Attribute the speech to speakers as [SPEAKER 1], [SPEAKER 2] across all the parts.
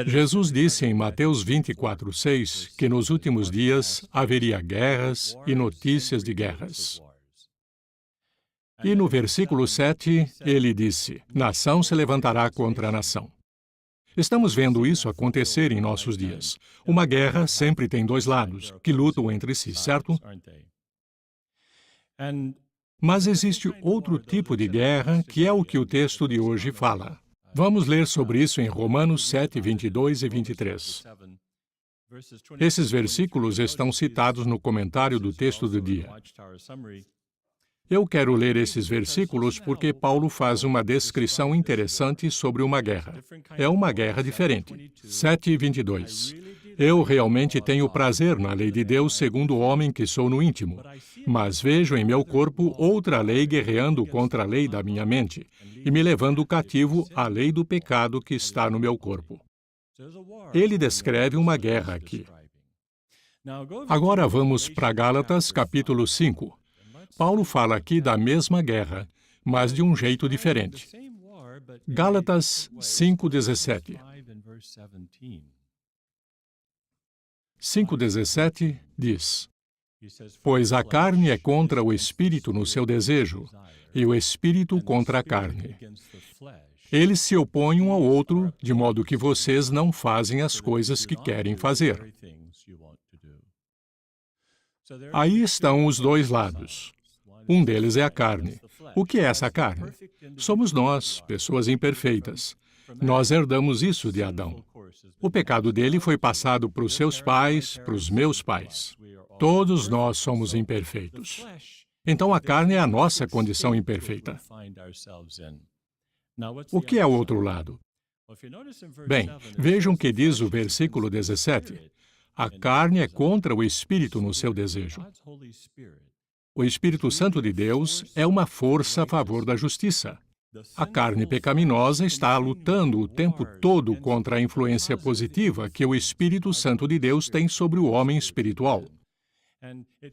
[SPEAKER 1] Jesus disse em Mateus 24:6 que nos últimos dias haveria guerras e notícias de guerras. E no versículo 7, ele disse: nação se levantará contra nação. Estamos vendo isso acontecer em nossos dias. Uma guerra sempre tem dois lados, que lutam entre si, certo? Mas existe outro tipo de guerra, que é o que o texto de hoje fala. Vamos ler sobre isso em Romanos 7, 22 e 23. Esses versículos estão citados no comentário do texto do dia. Eu quero ler esses versículos porque Paulo faz uma descrição interessante sobre uma guerra. É uma guerra diferente. 7:22. Eu realmente tenho prazer na lei de Deus segundo o homem que sou no íntimo, mas vejo em meu corpo outra lei guerreando contra a lei da minha mente e me levando cativo à lei do pecado que está no meu corpo. Ele descreve uma guerra aqui. Agora vamos para Gálatas, capítulo 5. Paulo fala aqui da mesma guerra, mas de um jeito diferente. Gálatas 5:17. 5:17 diz: pois a carne é contra o espírito no seu desejo, e o espírito contra a carne. Eles se opõem um ao outro, de modo que vocês não fazem as coisas que querem fazer. Aí estão os dois lados. Um deles é a carne. O que é essa carne? Somos nós, pessoas imperfeitas. Nós herdamos isso de Adão. O pecado dele foi passado para os seus pais, para os meus pais. Todos nós somos imperfeitos. Então a carne é a nossa condição imperfeita. O que é o outro lado? Bem, vejam o que diz o versículo 17. A carne é contra o espírito no seu desejo. O Espírito Santo de Deus é uma força a favor da justiça. A carne pecaminosa está lutando o tempo todo contra a influência positiva que o Espírito Santo de Deus tem sobre o homem espiritual.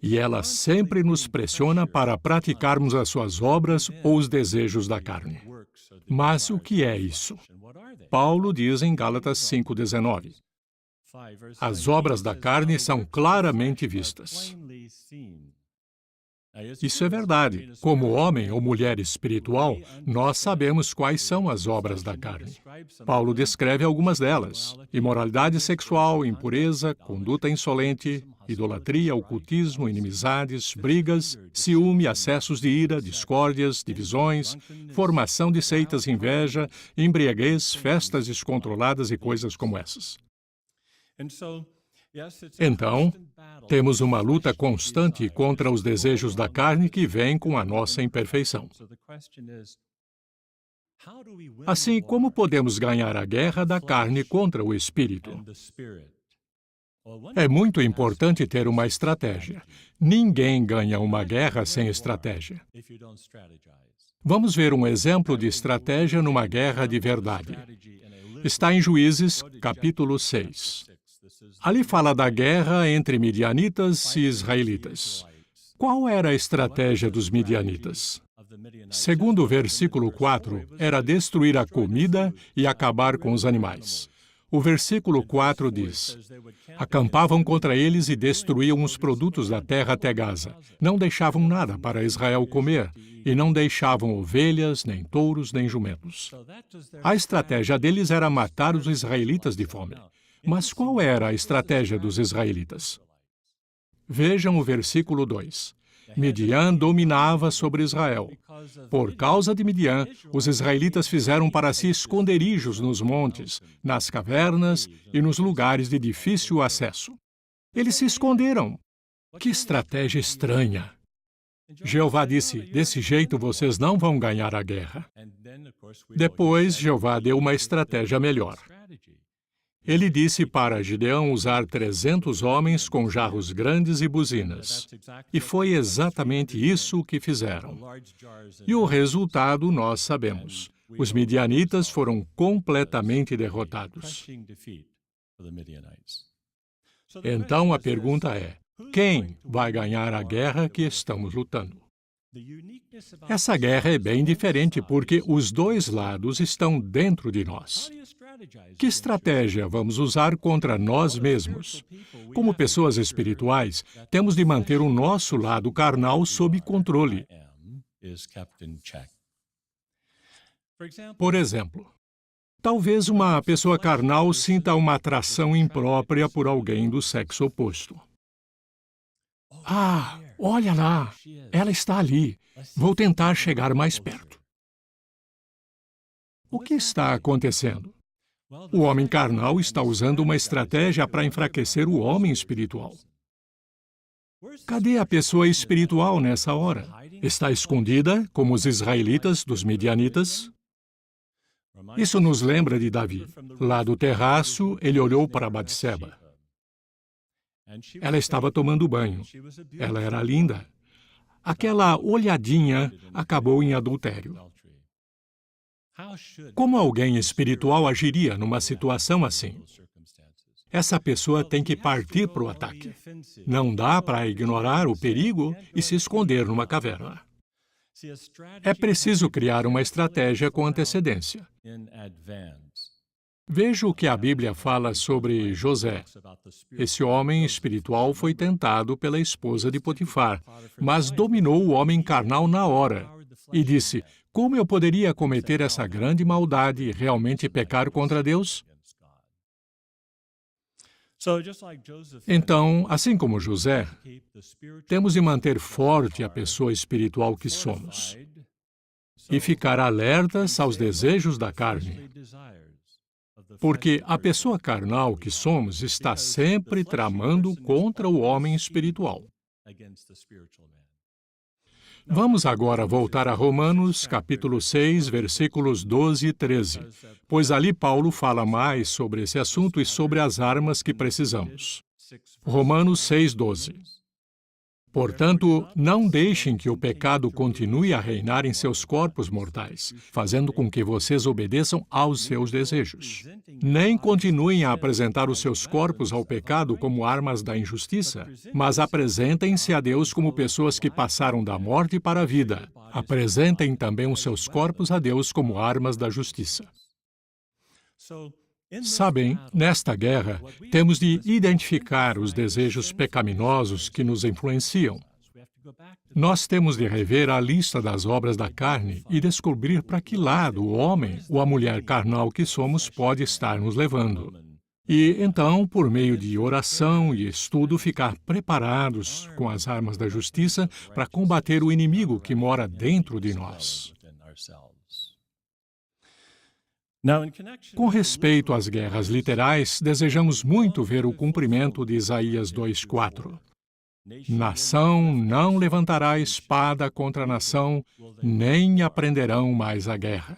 [SPEAKER 1] E ela sempre nos pressiona para praticarmos as suas obras ou os desejos da carne. Mas o que é isso? Paulo diz em Gálatas 5:19. As obras da carne são claramente vistas. Isso é verdade. Como homem ou mulher espiritual, nós sabemos quais são as obras da carne. Paulo descreve algumas delas: imoralidade sexual, impureza, conduta insolente, idolatria, ocultismo, inimizades, brigas, ciúme, acessos de ira, discórdias, divisões, formação de seitas, inveja, embriaguez, festas descontroladas e coisas como essas. Então, temos uma luta constante contra os desejos da carne que vem com a nossa imperfeição. Assim, como podemos ganhar a guerra da carne contra o espírito? É muito importante ter uma estratégia. Ninguém ganha uma guerra sem estratégia. Vamos ver um exemplo de estratégia numa guerra de verdade. Está em Juízes, capítulo 6. Ali fala da guerra entre midianitas e israelitas. Qual era a estratégia dos midianitas? Segundo o versículo 4, era destruir a comida e acabar com os animais. O versículo 4 diz: acampavam contra eles e destruíam os produtos da terra até Gaza. Não deixavam nada para Israel comer, e não deixavam ovelhas, nem touros, nem jumentos. A estratégia deles era matar os israelitas de fome. Mas qual era a estratégia dos israelitas? Vejam o versículo 2. Midian dominava sobre Israel. Por causa de Midian, os israelitas fizeram para si esconderijos nos montes, nas cavernas e nos lugares de difícil acesso. Eles se esconderam. Que estratégia estranha! Jeová disse: desse jeito vocês não vão ganhar a guerra. Depois, Jeová deu uma estratégia melhor. Ele disse para Gideão usar 300 homens com jarros grandes e buzinas. E foi exatamente isso que fizeram. E o resultado nós sabemos. Os midianitas foram completamente derrotados. Então a pergunta é: quem vai ganhar a guerra que estamos lutando? Essa guerra é bem diferente porque os dois lados estão dentro de nós. Que estratégia vamos usar contra nós mesmos? Como pessoas espirituais, temos de manter o nosso lado carnal sob controle. Por exemplo, talvez uma pessoa carnal sinta uma atração imprópria por alguém do sexo oposto. Ah, olha lá! Ela está ali. Vou tentar chegar mais perto. O que está acontecendo? O homem carnal está usando uma estratégia para enfraquecer o homem espiritual. Cadê a pessoa espiritual nessa hora? Está escondida, como os israelitas dos midianitas? Isso nos lembra de Davi. Lá do terraço, ele olhou para Batseba. Ela estava tomando banho. Ela era linda. Aquela olhadinha acabou em adultério. Como alguém espiritual agiria numa situação assim? Essa pessoa tem que partir para o ataque. Não dá para ignorar o perigo e se esconder numa caverna. É preciso criar uma estratégia com antecedência. Veja o que a Bíblia fala sobre José. Esse homem espiritual foi tentado pela esposa de Potifar, mas dominou o homem carnal na hora e disse: como eu poderia cometer essa grande maldade e realmente pecar contra Deus? Então, assim como José, temos de manter forte a pessoa espiritual que somos e ficar alertas aos desejos da carne. Porque a pessoa carnal que somos está sempre tramando contra o homem espiritual. Vamos agora voltar a Romanos, capítulo 6, versículos 12 e 13, pois ali Paulo fala mais sobre esse assunto e sobre as armas que precisamos. Romanos 6, 12. Portanto, não deixem que o pecado continue a reinar em seus corpos mortais, fazendo com que vocês obedeçam aos seus desejos. Nem continuem a apresentar os seus corpos ao pecado como armas da injustiça, mas apresentem-se a Deus como pessoas que passaram da morte para a vida. Apresentem também os seus corpos a Deus como armas da justiça. Sabem, nesta guerra, temos de identificar os desejos pecaminosos que nos influenciam. Nós temos de rever a lista das obras da carne e descobrir para que lado o homem ou a mulher carnal que somos pode estar nos levando. E, então, por meio de oração e estudo, ficar preparados com as armas da justiça para combater o inimigo que mora dentro de nós. Com respeito às guerras literais, desejamos muito ver o cumprimento de Isaías 2:4. Nação não levantará espada contra nação, nem aprenderão mais a guerra.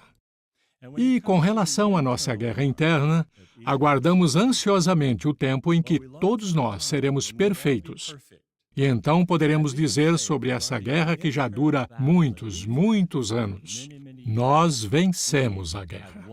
[SPEAKER 1] E, com relação à nossa guerra interna, aguardamos ansiosamente o tempo em que todos nós seremos perfeitos. E então poderemos dizer sobre essa guerra que já dura muitos, muitos anos: nós vencemos a guerra.